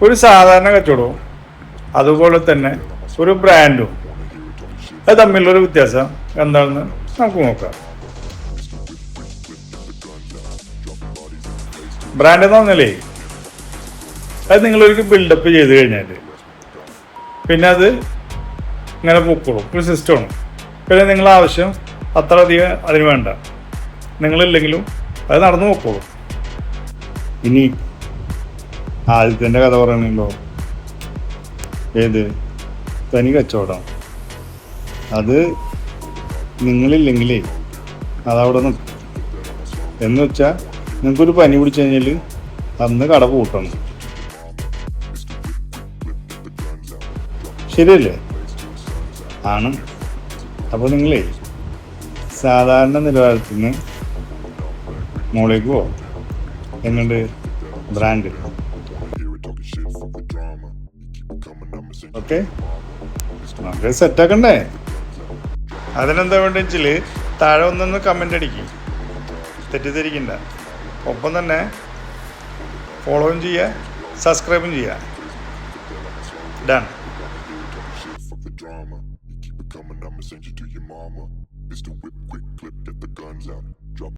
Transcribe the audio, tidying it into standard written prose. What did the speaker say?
ഒരു സാധാരണ കച്ചവടവും അതുപോലെ തന്നെ ഒരു ബ്രാൻഡും അത് തമ്മിലുള്ളൊരു വ്യത്യാസം എന്താണെന്ന് നമുക്ക് നോക്കാം. ബ്രാൻഡ് എന്ന് പറഞ്ഞാലേ അത് നിങ്ങളൊരു ബിൽഡപ്പ് ചെയ്ത് കഴിഞ്ഞാൽ പിന്നെ അത് ഇങ്ങനെ പൊക്കോളും. ഒരു സിസ്റ്റമാണ്. പിന്നെ നിങ്ങളെ ആവശ്യം അത്ര അധികം അതിന് വേണ്ട. നിങ്ങളില്ലെങ്കിലും അത് നടന്നു പൊക്കോളും. ഇനി ആദ്യത്തിൻ്റെ കഥ പറയണല്ലോ, ഏത് തനി കച്ചവടം. അത് നിങ്ങളില്ലെങ്കിലേ അതവിടെ നിൽക്കും. എന്ന് വെച്ചാൽ നിങ്ങൾക്കൊരു പനി പിടിച്ചു കഴിഞ്ഞാൽ അന്ന് കട പൂട്ടണം. ശരിയല്ലേ? ആണ്. അപ്പോൾ നിങ്ങളേ സാധാരണ നിലവാരത്തിൽ നിന്ന് മോളേക്ക് പോവാം. എങ്ങോട്ട്? ബ്രാൻഡ്. ഓക്കെ, നമുക്ക് സെറ്റാക്കണ്ടേ? അതിനെന്താ വേണ്ടതെന്ന് വെച്ചാൽ താഴെ ഒന്നൊന്ന് കമൻ്റ് അടിക്കും, തെറ്റിദ്ധരിക്കണ്ട. ഒപ്പം തന്നെ ഫോളോയും ചെയ്യുക, സബ്സ്ക്രൈബും ചെയ്യുക. Done. Coming, I'ma send you to your mama. Mr. Whip, quick clip, get the guns out. Drop